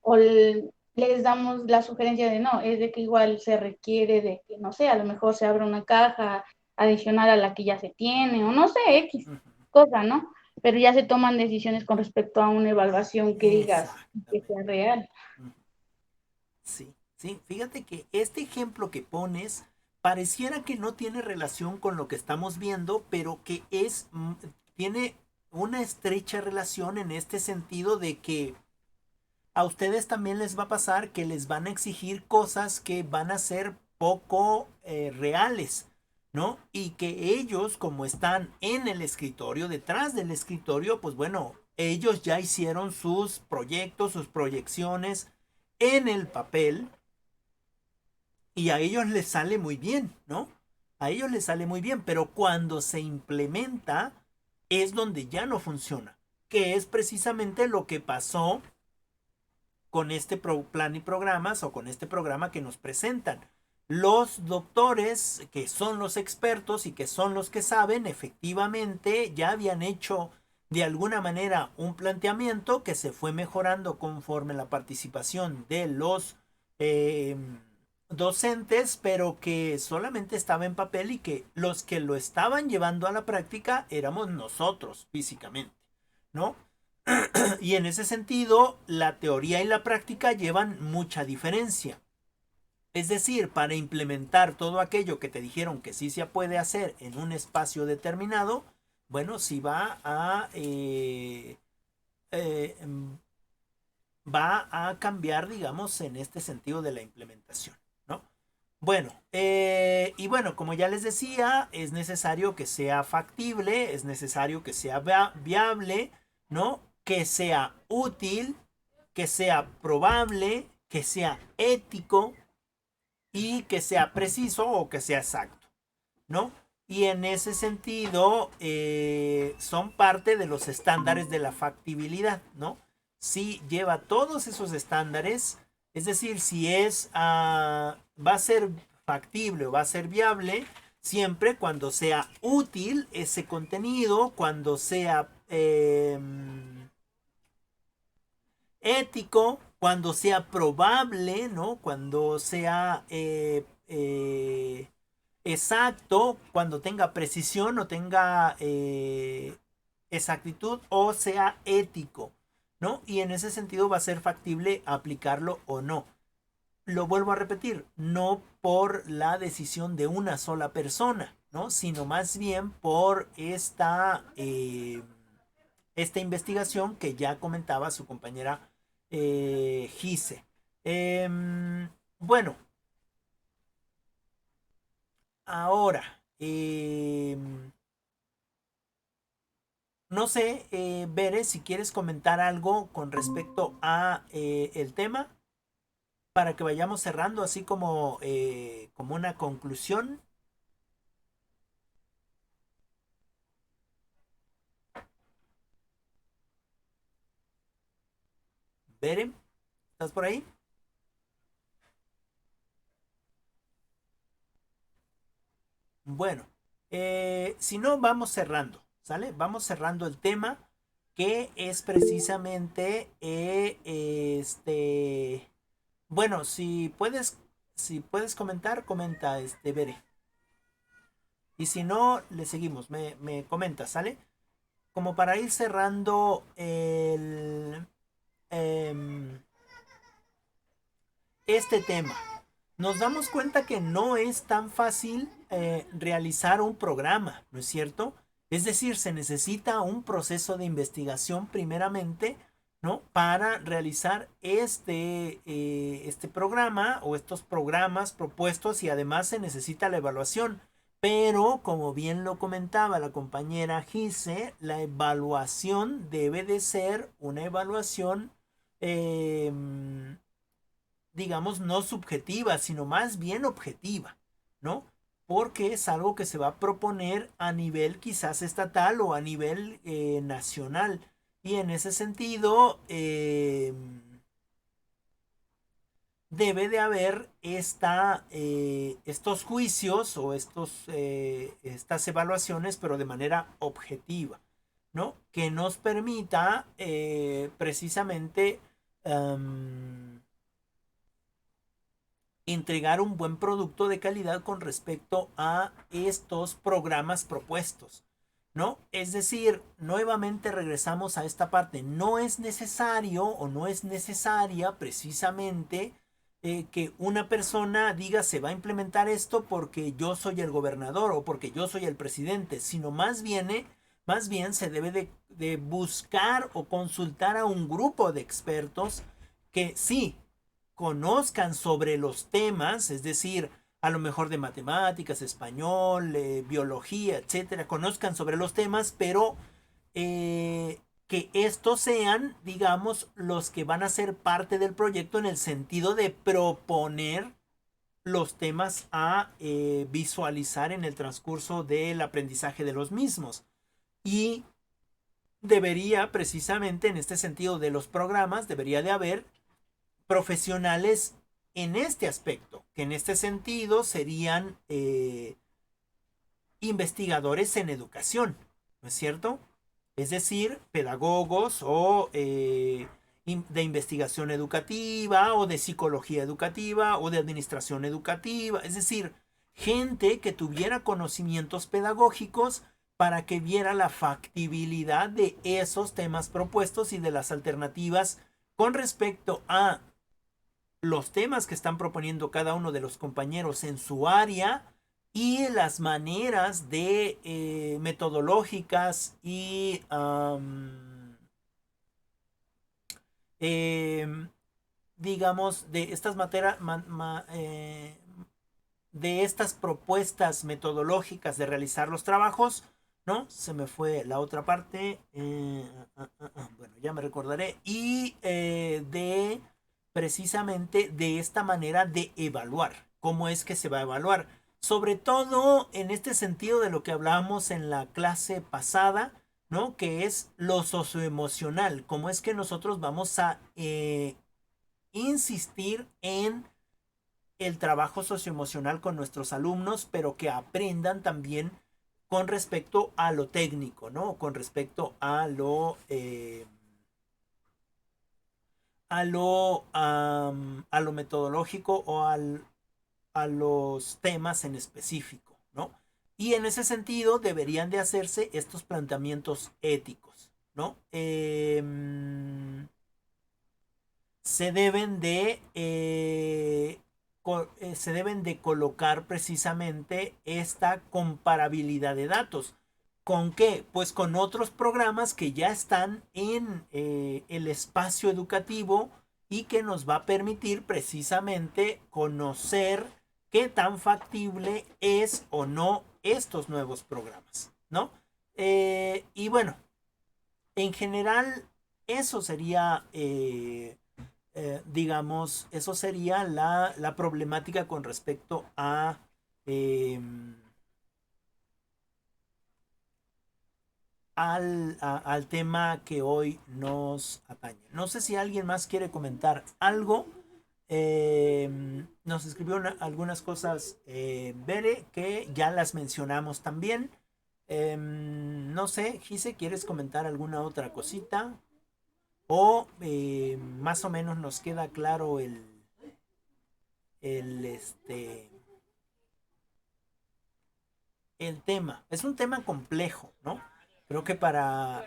o les damos la sugerencia de no, es de que igual se requiere de que, no sé, a lo mejor se abra una caja adicional a la que ya se tiene, o no sé, X Ujú. cosa, ¿no? Pero ya se toman decisiones con respecto a una evaluación que digas que sea Exactamente. real. Ujú. Sí, sí, fíjate que este ejemplo que pones pareciera que no tiene relación con lo que estamos viendo, pero que tiene una estrecha relación en este sentido de que a ustedes también les va a pasar que les van a exigir cosas que van a ser poco reales, ¿no? Y que ellos, como están en el escritorio, detrás del escritorio, pues bueno, ellos ya hicieron sus proyectos, sus proyecciones en el papel y a ellos les sale muy bien, ¿no? A ellos les sale muy bien, pero cuando se implementa es donde ya no funciona, que es precisamente lo que pasó con este plan y programas o con este programa que nos presentan. Los doctores, que son los expertos y que son los que saben, efectivamente ya habían hecho de alguna manera un planteamiento que se fue mejorando conforme la participación de los eh, docentes, pero que solamente estaba en papel y que los que lo estaban llevando a la práctica éramos nosotros físicamente, ¿no? Y en ese sentido, la teoría y la práctica llevan mucha diferencia. Es decir, para implementar todo aquello que te dijeron que sí se puede hacer en un espacio determinado, bueno, sí eh, va a cambiar, digamos, en este sentido de la implementación, ¿no? Bueno, y bueno, como ya les decía, es necesario que sea factible, es necesario que sea viable, ¿no? Que sea útil, que sea probable, que sea ético y que sea preciso o que sea exacto, ¿no? Y en ese sentido son parte de los estándares de la factibilidad, ¿no? Si lleva todos esos estándares, es decir, si va a ser factible o va a ser viable, siempre cuando sea útil ese contenido, cuando sea ético, cuando sea probable, ¿no? Cuando sea exacto, cuando tenga precisión o tenga exactitud o sea ético, ¿no? Y en ese sentido va a ser factible aplicarlo o no. Lo vuelvo a repetir, no por la decisión de una sola persona, ¿no? Sino más bien por esta investigación que ya comentaba su compañera Gise. Bueno, ahora, no sé, Bere, si quieres comentar algo con respecto a el tema para que vayamos cerrando así como una conclusión. Bere, ¿estás por ahí? Bueno, si no, vamos cerrando, ¿sale? Vamos cerrando el tema que es precisamente bueno, si puedes comentar, comenta Bere. Y si no, le seguimos, me comenta, ¿sale? Como para ir cerrando em, este tema. Nos damos cuenta que no es tan fácil realizar un programa, ¿no es cierto? Es decir, se necesita un proceso de investigación primeramente, ¿no? Para realizar este programa o estos programas propuestos y además se necesita la evaluación. Pero, como bien lo comentaba la compañera Gise, la evaluación debe de ser una evaluación eh, digamos, no subjetiva, sino más bien objetiva, ¿no? Porque es algo que se va a proponer a nivel quizás estatal o a nivel nacional. Y en ese sentido, debe de haber estos juicios o estas evaluaciones, pero de manera objetiva, ¿no? Que nos permita precisamente entregar un buen producto de calidad con respecto a estos programas propuestos, ¿no? Es decir, nuevamente regresamos a esta parte. No es necesario o no es necesaria precisamente que una persona diga se va a implementar esto porque yo soy el gobernador o porque yo soy el presidente, sino más bien se debe de buscar o consultar a un grupo de expertos que sí conozcan sobre los temas, es decir, a lo mejor de matemáticas, español, biología, etcétera, conozcan sobre los temas, pero que estos sean, digamos, los que van a ser parte del proyecto en el sentido de proponer los temas a visualizar en el transcurso del aprendizaje de los mismos. Y debería, precisamente en este sentido de los programas, debería de haber profesionales en este aspecto, que en este sentido serían investigadores en educación, ¿no es cierto? Es decir, pedagogos o de investigación educativa o de psicología educativa o de administración educativa, es decir, gente que tuviera conocimientos pedagógicos para que viera la factibilidad de esos temas propuestos y de las alternativas con respecto a los temas que están proponiendo cada uno de los compañeros en su área y las maneras de metodológicas y eh, digamos de estas materias de estas propuestas metodológicas de realizar los trabajos, ¿no? Se me fue la otra parte, bueno, ya me recordaré, y de precisamente de esta manera de evaluar, cómo es que se va a evaluar, sobre todo en este sentido de lo que hablábamos en la clase pasada, ¿no? Que es lo socioemocional, cómo es que nosotros vamos a insistir en el trabajo socioemocional con nuestros alumnos, pero que aprendan también con respecto a lo técnico, ¿no? Con respecto a lo metodológico o a los temas en específico, ¿no? Y en ese sentido deberían de hacerse estos planteamientos éticos, ¿no? Se deben de se deben de colocar precisamente esta comparabilidad de datos. ¿Con qué? Pues con otros programas que ya están en el espacio educativo y que nos va a permitir precisamente conocer qué tan factible es o no estos nuevos programas, ¿no? Y bueno, en general, eso sería digamos, eso sería la problemática con respecto eh, al tema que hoy nos atañe. No sé si alguien más quiere comentar algo. Nos escribió algunas cosas Bere que ya las mencionamos también. No sé, Gise, ¿quieres comentar alguna otra cosita? O más o menos nos queda claro el, este, el tema. Es un tema complejo, ¿no? Creo que para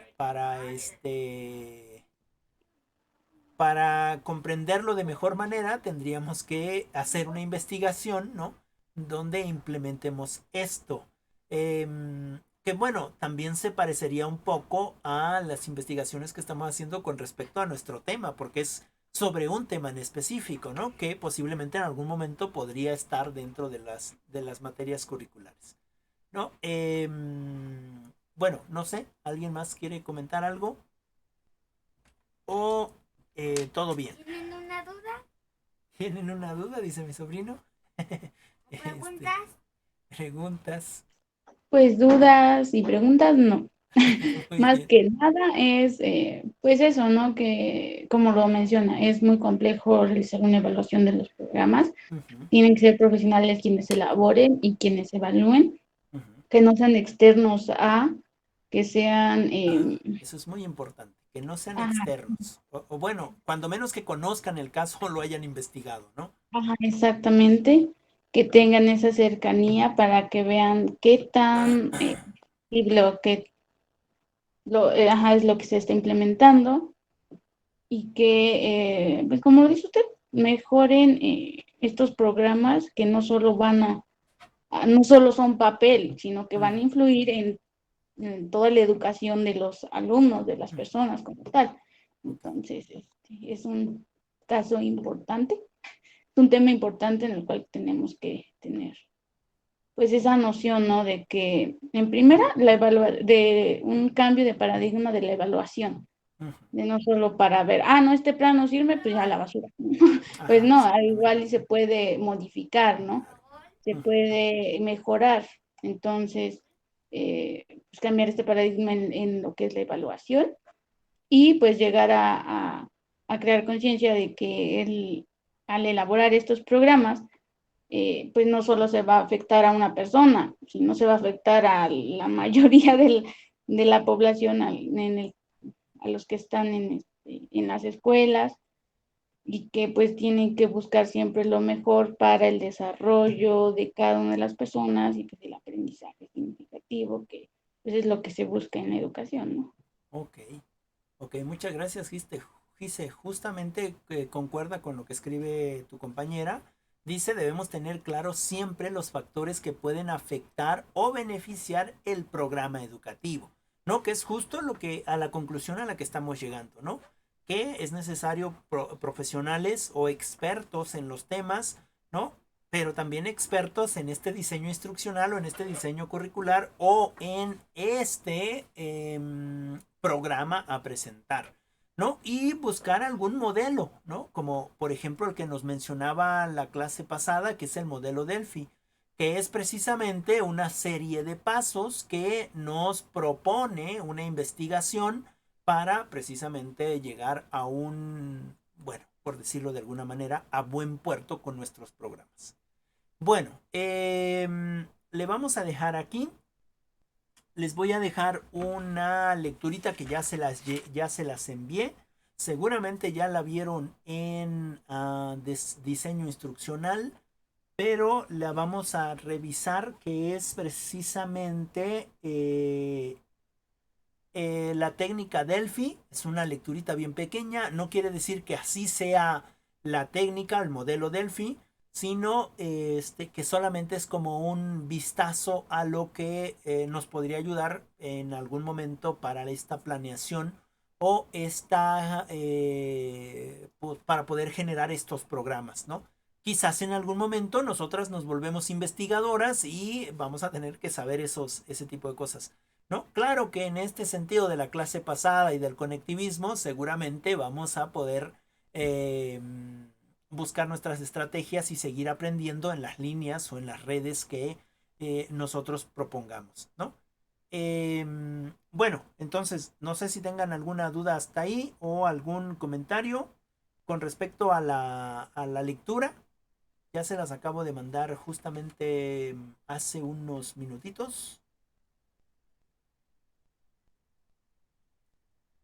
comprenderlo de mejor manera tendríamos que hacer una investigación, ¿no? Donde implementemos esto. Que bueno, también se parecería un poco a las investigaciones que estamos haciendo con respecto a nuestro tema, porque es sobre un tema en específico, ¿no? Que posiblemente en algún momento podría estar dentro de las materias curriculares, ¿no? Bueno, no sé, ¿alguien más quiere comentar algo? ¿O todo bien? ¿Tienen una duda? ¿Tienen una duda? Dice mi sobrino. ¿Preguntas? Preguntas. Pues dudas y preguntas, no. Muy Más bien. que nada es, pues eso, ¿no? Que como lo menciona, es muy complejo realizar una evaluación de los programas. Ujú, Tienen que ser profesionales quienes elaboren y quienes evalúen, ujú. que no sean externos a, que sean, Eso es muy importante, que no sean ajá, externos. O bueno, cuando menos que conozcan el caso o lo hayan investigado, ¿no? ajá, exactamente, que tengan esa cercanía para que vean qué tan y lo que ajá, es lo que se está implementando y que, pues como lo dice usted, mejoren estos programas que no solo no solo son papel, sino que van a Ujú, influir en toda la educación de los alumnos, de las ujú. personas como tal. Ok. Entonces, es un caso importante, es un tema importante en el cual tenemos que tener pues esa noción, ¿no? De que en primera, de un cambio de paradigma de la evaluación, Ujú. de no solo para ver, no, este plan no sirve, pues ya a la basura. Pues Ajá, no, al igual y exactamente. se puede modificar, ¿no? Claro. Se Ujú, puede mejorar. Entonces, pues cambiar este paradigma en lo que es la evaluación y pues llegar a crear conciencia de que al elaborar estos programas, pues no solo se va a afectar a una persona, sino se va a afectar a la mayoría de la población, a los que están en las escuelas y que pues tienen que buscar siempre lo mejor para el desarrollo de cada una de las personas y pues el aprendizaje significativo, que pues es lo que se busca en la educación, ¿no? Ok, ok, muchas gracias, Gise. Justamente concuerda con lo que escribe tu compañera. Dice, debemos tener claro siempre los factores que pueden afectar o beneficiar el programa educativo, ¿no? Que es justo lo que a la conclusión a la que estamos llegando, ¿no? Que es necesario profesionales o expertos en los temas, ¿no? Pero también expertos en este diseño instruccional o en este diseño curricular o en este programa a presentar, ¿no? Y buscar algún modelo, ¿no? Como por ejemplo el que nos mencionaba la clase pasada, que es el modelo Delphi, que es precisamente una serie de pasos que nos propone una investigación para precisamente llegar a un, bueno, por decirlo de alguna manera, a buen puerto con nuestros programas. Bueno, le vamos a dejar aquí. Les voy a dejar una lecturita que ya se las envié. Seguramente ya la vieron en diseño instruccional, pero la vamos a revisar, que es precisamente la técnica Delphi. Es una lecturita bien pequeña, no quiere decir que así sea la técnica, el modelo Delphi, sino que solamente es como un vistazo a lo que nos podría ayudar en algún momento para esta planeación o para poder generar estos programas, ¿no? Quizás en algún momento nosotras nos volvemos investigadoras y vamos a tener que saber ese tipo de cosas. ¿No? Claro que en este sentido de la clase pasada y del conectivismo, seguramente vamos a poder eh, buscar nuestras estrategias y seguir aprendiendo en las líneas o en las redes que nosotros propongamos, ¿no? Bueno, entonces, no sé si tengan alguna duda hasta ahí o algún comentario con respecto a la lectura. Ya se las acabo de mandar justamente hace unos minutitos,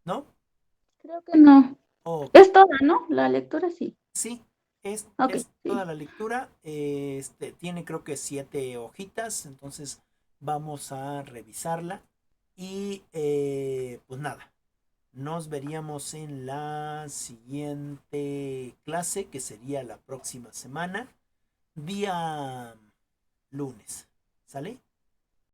¿no? Creo que no. Ok, Es toda, ¿no? La lectura sí. sí, Ok, es toda sí. la lectura. Tiene creo que 7 hojitas, entonces vamos a revisarla. Y pues nada, nos veríamos en la siguiente clase, que sería la próxima semana, día lunes. ¿Sale?